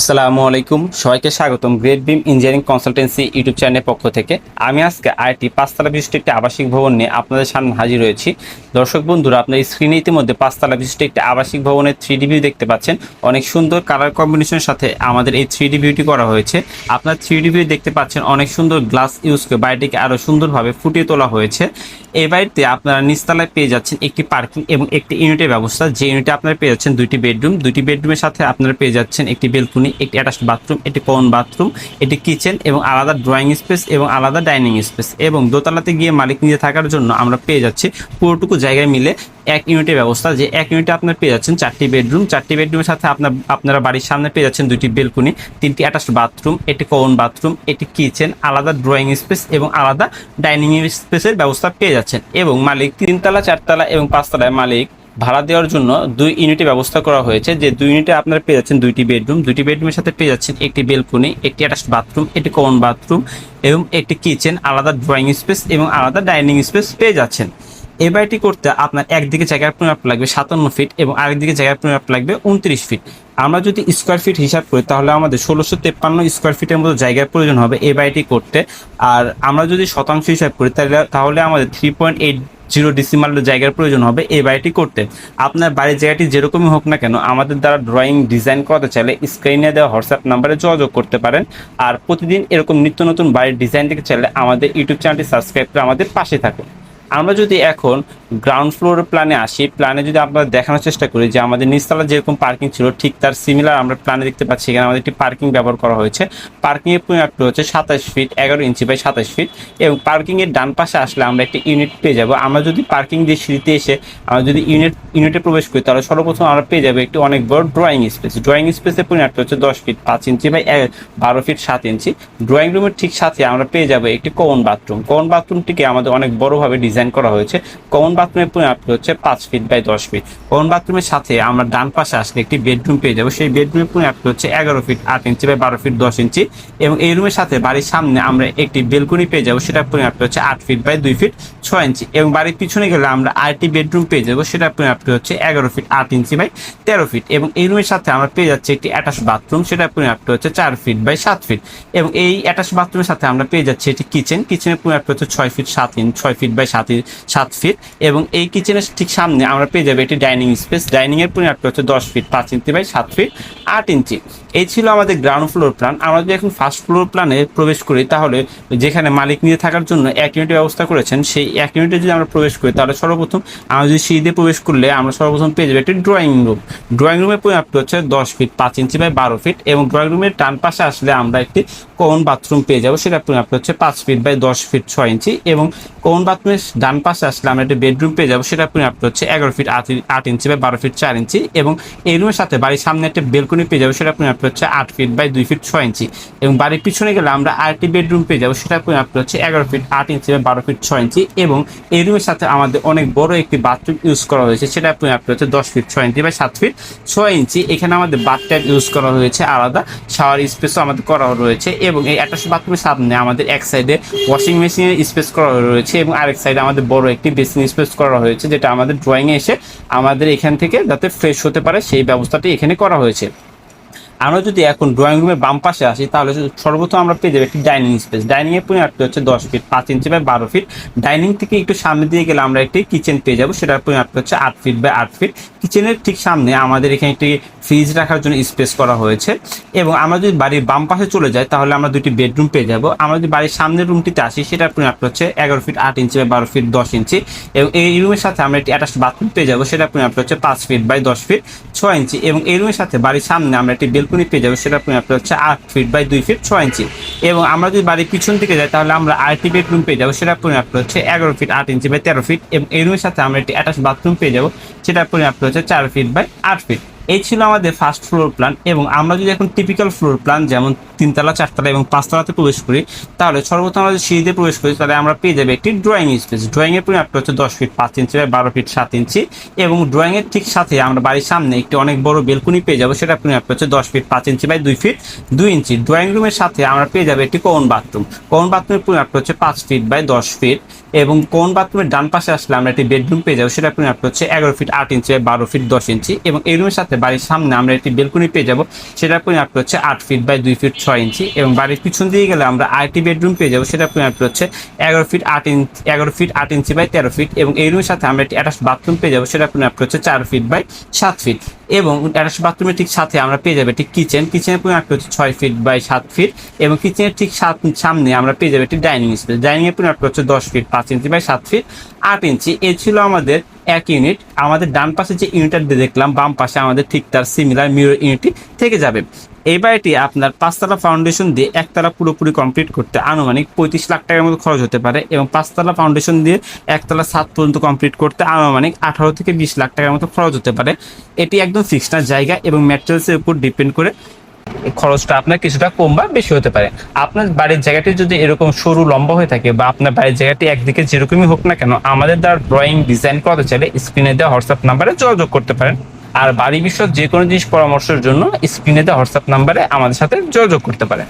আসসালামু আলাইকুম, সবাইকে স্বাগতম গ্রেট বিম ইঞ্জিনিয়ারিং কনসালটেন্সি ইউটিউব চ্যানেলের পক্ষ থেকে। আমি আজকে আইটি পাঁচতলা বিশিষ্ট একটি আবাসিক ভবন নিয়ে আপনাদের সামনে হাজির হয়েছি। দর্শক বন্ধুরা, আপনার স্ক্রিনে ইতিমধ্যে পাঁচতলা বিশিষ্ট একটি আবাসিক ভবনের 3D ভিউ দেখতে পাচ্ছেন। অনেক সুন্দর কালার কম্বিনেশনের সাথে আমাদের এই 3D ভিউটি করা হয়েছে। আপনার 3D ভিউ দেখতে পাচ্ছেন অনেক সুন্দর গ্লাস ইউজ করে বাড়িটিকে আরও সুন্দরভাবে ফুটিয়ে তোলা হয়েছে। এই বাড়িতে আপনারা নিচতলায় পেয়ে যাচ্ছেন একটি পার্কিং এবং একটি ইউনিটের ব্যবস্থা। যে ইউনিটে আপনারা পেয়ে যাচ্ছেন দুইটি বেডরুমের সাথে আপনারা পেয়ে যাচ্ছেন একটি বেলকনি, একটি অ্যাটাচড বাথরুম, একটি কমন বাথরুম, একটি কিচেন এবং আলাদা ড্রয়িং স্পেস এবং আলাদা ডাইনিং স্পেস। এবং দোতলাতে গিয়ে মালিক নিজে থাকার জন্য আমরা পেয়ে যাচ্ছি পুরোটুকু জায়গায় মিলে এক ইউনিটের ব্যবস্থা। যে এক ইউনিটে আপনারা পেয়ে যাচ্ছেন চারটি বেডরুমের সাথে আপনারা বাড়ির সামনে পেয়ে যাচ্ছেন দুইটি বেলকনি, তিনটি অ্যাটাচড বাথরুম, একটি কমন বাথরুম, একটি কিচেন, আলাদা ড্রয়িং স্পেস এবং আলাদা ডাইনিং স্পেসের ব্যবস্থা পেয়ে যাচ্ছেন। এবং মালিক তিনতলা, চারতলা এবং পাঁচতলায় মালিক ভাড়া দেওয়ার জন্য দুই ইউনিটের ব্যবস্থা করা হয়েছে। যে দুই ইউনিটে আপনারা পেয়ে যাচ্ছেন দুইটি বেডরুমের সাথে পেয়ে যাচ্ছেন একটি বেলকনি, একটি অ্যাটাচড বাথরুম, একটি কমন বাথরুম এবং একটি কিচেন, আলাদা ড্রয়িং স্পেস এবং আলাদা ডাইনিং স্পেস পেয়ে যাচ্ছেন। এই বাড়িটি করতে আপনার একদিকে জায়গার পরিমাপ লাগবে 57 ফিট এবং আরেকদিকে জায়গার পরিমাপ লাগবে 29 ফিট। আমরা যদি স্কোয়ার ফিট হিসাব করি তাহলে আমাদের 1653 স্কোয়ার ফিটের মতো জায়গার প্রয়োজন হবে এই বাড়িটি করতে। আর আমরা যদি শতাংশ হিসাব করি তাহলে আমাদের 3.80 ডেসিমাল জায়গার প্রয়োজন হবে এই বাড়িটি করতে। আপনার বাড়ির জায়গাটি যেরকমই হোক না কেন, আমাদের দ্বারা ড্রয়িং ডিজাইন করাতে চাইলে স্ক্রিনে দেওয়া হোয়াটসঅ্যাপ নাম্বারে যোগাযোগ করতে পারেন। আর প্রতিদিন এরকম নিত্য নতুন বাড়ির ডিজাইন দেখতে চাইলে আমাদের ইউটিউব চ্যানেলটি সাবস্ক্রাইব করে আমাদের পাশে থাকুন। আমরা যদি এখন গ্রাউন্ড ফ্লোরের প্ল্যানে আসি, প্ল্যানে যদি আমরা দেখানোর চেষ্টা করি যে আমাদের নিচতলা যেরকম পার্কিং ছিল ঠিক তার সিমিলার আমরা প্ল্যানে দেখতে পাচ্ছি। এখানে আমাদের একটি পার্কিং ব্যবহার করা হয়েছে। পার্কিংয়ের পরিমাপটি হচ্ছে 27 ফিট 11 ইঞ্চি বাই 27 ফিট। এবং পার্কিংয়ের ডান পাশে আসলে আমরা একটি ইউনিট পেয়ে যাব। আমরা যদি পার্কিং দিয়ে সিঁড়িতে এসে আমরা যদি ইউনিটে প্রবেশ করি তাহলে সর্বপ্রথম আমরা পেয়ে যাবো একটি অনেক বড় ড্রয়িং স্পেসের পরিমাপটি হচ্ছে 10 feet 5 inch by 12 feet 7 inch. Drawing রুমের ঠিক সাথে আমরা পেয়ে যাবো একটি কমন বাথরুমটিকে আমাদের অনেক বড়ভাবে ডিজাইন করা হয়েছে। কমন বাথরুমের পরিমাপটি হচ্ছে 5 ফিট বাই 10 ফিট। কমন বাথরুমের সাথে আমরা ডান পাশে আসলে একটি বেডরুম পেয়ে যাবো। সেই বেডরুমের পরিমাপটি হচ্ছে 11 ফিট 8 ইঞ্চি বাই 12 ফিট 10 ইঞ্চি। এবং এই রুমের সাথে বাড়ির সামনে আমরা একটি বেলকনি পেয়ে যাবো, সেটার পরিমাপটি হচ্ছে 8 ফিট বাই 2 ফিট 6 ইঞ্চি। এবং বাড়ির পিছনে গেলে আমরা আরেকটি বেডরুম পেয়ে যাবো, সেটার পরিমাপটি হচ্ছে 11 ফিট 8 ইঞ্চি বাই 13 ফিট। এবং এই রুমের সাথে আমরা পেয়ে যাচ্ছি একটি অ্যাটাচড বাথরুম, সেটার পরিমাপটি হচ্ছে 4 ফিট বাই 7 ফিট। এবং এই অ্যাটাচড বাথরুমের সাথে আমরা পেয়ে যাচ্ছি একটি কিচেনের পরিমাপটি হচ্ছে 6 ফিট 7 ফিট বাই 7 ফিট। এবং এই কিচেনের ঠিক সামনে আমরা পেয়ে যাবো একটি ডাইনিং স্পেস। ডাইনিংয়ের পরিমাপটি হচ্ছে 10 ফিট 5 ইঞ্চি বাই 7 ফিট 8 ইঞ্চি। এই ছিল আমাদের গ্রাউন্ড ফ্লোর প্ল্যান। আমরা যদি এখন ফার্স্ট ফ্লোর প্ল্যানে প্রবেশ করি তাহলে যেখানে মালিক নিজে থাকার জন্য এক ইউনিটের ব্যবস্থা করেছেন, সেই এক ইউনিটে যদি আমরা প্রবেশ করি তাহলে সর্বপ্রথম আমরা যদি সিঁড়িতে প্রবেশ করলে আমরা সর্বপ্রথম পেয়ে যাবো একটি ড্রয়িং রুমের পরিমাপটি হচ্ছে 10 ফিট 5 ইঞ্চি বাই 12 ফিট। এবং ড্রয়িং রুমের ডান পাশে আসলে আমরা একটি কমন বাথরুম পেয়ে যাবো, সেটা পরিমাপটি হচ্ছে 5 ফিট বাই 10 ফিট 6 ইঞ্চি। এবং কমন বাথরুমের ডান পাশে আসলে আমরা একটি বেডরুম পেয়ে যাবো, সেটা পরিমাপটি হচ্ছে 11 ফিট 8 ইঞ্চি বাই 12 ফিট 4 ইঞ্চি। এবং এই রুমের সাথে বাড়ির সামনে একটা বেলকনি পেয়ে যাবো, সেটা পরিমাপটি হচ্ছে 8 ফিট বাই 2 ফিট 6 ইঞ্চি। এবং বাড়ির পিছনে গেলে আমরা আরেকটি বেডরুম পেয়ে যাবো, সেটা পরিমাপটি হচ্ছে 11 ফিট 8 ইঞ্চি বাই 12 ফিট 6 ইঞ্চি। এবং এই রুমের সাথে আমাদের অনেক বড় একটি বাথরুম ইউজ করা হয়েছে, সেটা পরিমাপটি হচ্ছে 10 ফিট 6 ইঞ্চি বাই 7 ফিট 6 ইঞ্চি। এখানে আমাদের বাথট্যাব ইউজ করা হয়েছে, আলাদা শাওয়ার স্পেসও আমাদের করা রয়েছে। এবং এই অ্যাটাচড বাথরুমের সামনে আমাদের এক সাইডে ওয়াশিং মেশিনের স্পেস করা রয়েছে এবং আরেক সাইডে আমাদের বড় একটি বেসিন স্পেস করা হয়েছে, যেটা আমাদের ড্রয়িংয়ে এসে আমাদের এখান থেকে যাতে ফ্রেশ হতে পারে সেই ব্যবস্থাটি এখানে করা হয়েছে। আমরা যদি এখন ড্রয়িং রুমের বাম পাশে আসি তাহলে সর্বপ্রথম আমরা পেয়ে যাবো একটি ডাইনিং স্পেস। ডাইনিংয়ের পরিমাপটি হচ্ছে 10 feet 5 inch by 12 feet. Dining থেকে একটু সামনে দিয়ে গেলে আমরা একটি কিচেন পেয়ে যাবো, সেটার পরিমাপটি হচ্ছে 8 ফিট বাই 8 ফিট। কিচেনের ঠিক সামনে আমাদের এখানে একটি ফ্রিজ রাখার জন্য স্পেস করা হয়েছে। এবং আমরা যদি বাড়ির বাম পাশে চলে যাই তাহলে আমরা দুটি বেডরুম পেয়ে যাবো। আমরা যদি বাড়ির সামনের রুমটিতে আসি সেটার পরিমাপটি হচ্ছে 11 ফিট 8 ইঞ্চি বাই 12 ফিট 10 ইঞ্চি। এবং এই রুমের সাথে আমরা একটি অ্যাটাচড বাথরুম পেয়ে যাবো, সেটার পরিমাপটি হচ্ছে 5 ফিট বাই 10 ফিট 6 ইঞ্চি। এবং এই রুমের সাথে বাড়ির সামনে আমরা একটি বেলকনি পেয়ে যাবো, সেটা পরিমাপটি হচ্ছে 8 ফিট বাই 2 ফিট 6 ইঞ্চি। এবং আমরা যদি বাড়ির পিছন দিকে যাই তাহলে আমরা আরেকটি বেডরুম পেয়ে যাবো, সেটা পরিমাপটি হচ্ছে 11 ফিট 8 ইঞ্চি বাই 13 ফিট। এবং এই রুমের সাথে আমরা একটি অ্যাটাচড বাথরুম পেয়ে যাবো, সেটা পরিমাপটি হচ্ছে 4 ফিট বাই 8 ফিট। এই ছিল আমাদের ফার্স্ট ফ্লোর প্ল্যান। এবং আমরা যদি এখন টিপিক্যাল ফ্লোর প্ল্যান যেমন তিনতলা, চারতলা এবং পাঁচতলাতে প্রবেশ করি তাহলে সর্বপ্রথম আমরা যদি সিঁড়িতে প্রবেশ করি তাহলে আমরা পেয়ে যাবো একটি ড্রয়িং স্পেস। ড্রয়িংয়ের পরিমাপটি হচ্ছে 10 ফিট 5 ইঞ্চি বাই 12 ফিট 7 ইঞ্চি। এবং ড্রয়িংয়ের ঠিক সাথে আমরা বাড়ির সামনে একটি অনেক বড় বেলকনি পেয়ে যাবো, সেটা পরিমাপটি হচ্ছে 10 feet 5 inch by 2 feet 2 inch. Drawing রুমের সাথে আমরা পেয়ে যাবো একটি কমন বাথরুমের পরিমাপটি হচ্ছে 5 ফিট বাই 10 ফিট এবং কোন বাথরুমের ডান পাশে আসলে আমরা একটি বেডরুম পেয়ে যাবো, সেটা পরিমাপ হচ্ছে 11 ফিট 8 ইঞ্চি বাই 12 ফিট 10 ইঞ্চি। এবং এই রুমের সাথে বাড়ির সামনে আমরা একটি বেলকনি পেয়ে যাবো, সেটার পরিমাপ হচ্ছে 8 ফিট বাই 2 ফিট 6 ইঞ্চি। এবং বাড়ির পিছন দিয়ে গেলে আমরা আরেকটি বেডরুম পেয়ে যাবো, সেটার পরিমাপ হচ্ছে 11 feet 8 inch 11 feet 8 inch by 13 feet. এবং এই রুমের সাথে আমরা একটি অ্যাটাচ বাথরুম পেয়ে যাবো, সেটার পরিমাপ হচ্ছে 4 ফিট বাই 7 ফিট। এবং অ্যাটাচ বাথরুমের ঠিক সাথে আমরা পেয়ে যাবো একটি কিচেনের পরিমাপ হচ্ছে 6 ফিট বাই 7 ফিট। এবং কিচেনের ঠিক সামনে আমরা পেয়ে যাবো একটি ডাইনিং স্পেস, ডাইনিং এর পরিমাপ হচ্ছে 10 ফিট 5 ইঞ্চি বাই 7 ফিট 8 ইঞ্চি। এই ছিল আমাদের এক ইউনিট। আমাদের ডান পাশে যে ইউনিটটা দেখলাম, বাম পাশে আমাদের ঠিক তার সিমিলার মিরর ইউনিটটি থেকে যাবে। এই বাড়িটি আপনার 5তলা ফাউন্ডেশন দিয়ে একতলা পুরোপুরি কমপ্লিট করতে আনুমানিক 35 লাখ টাকার মতো খরচ হতে পারে, এবং 5তলা ফাউন্ডেশন দিয়ে একতলা ছাদ পর্যন্ত কমপ্লিট করতে আনুমানিক 18 থেকে 20 লাখ টাকার মতো খরচ হতে পারে। এটি একদম ফিক্সড না, জায়গা এবং ম্যাটেরিয়ালসের উপর ডিপেন্ড করে খরচটা আপনার কিছুটা কম বা বেশি হতে পারে। আপনার বাড়ির জায়গাটি যদি এরকম সরু লম্বা হয়ে থাকে, বা আপনার বাড়ির জায়গাটি একদিকে যেরকমই হোক না কেন, আমাদের দ্বারা ড্রয়িং ডিজাইন করতে চাইলে স্ক্রিনে দেওয়া হোয়াটসঅ্যাপ নাম্বারে যোগাযোগ করতে পারেন। আর বাড়ি বিষয়ক যে কোনো জিনিস পরামর্শের জন্য স্ক্রিনে দেওয়া হোয়াটসঅ্যাপ নাম্বারে আমাদের সাথে যোগাযোগ করতে পারেন।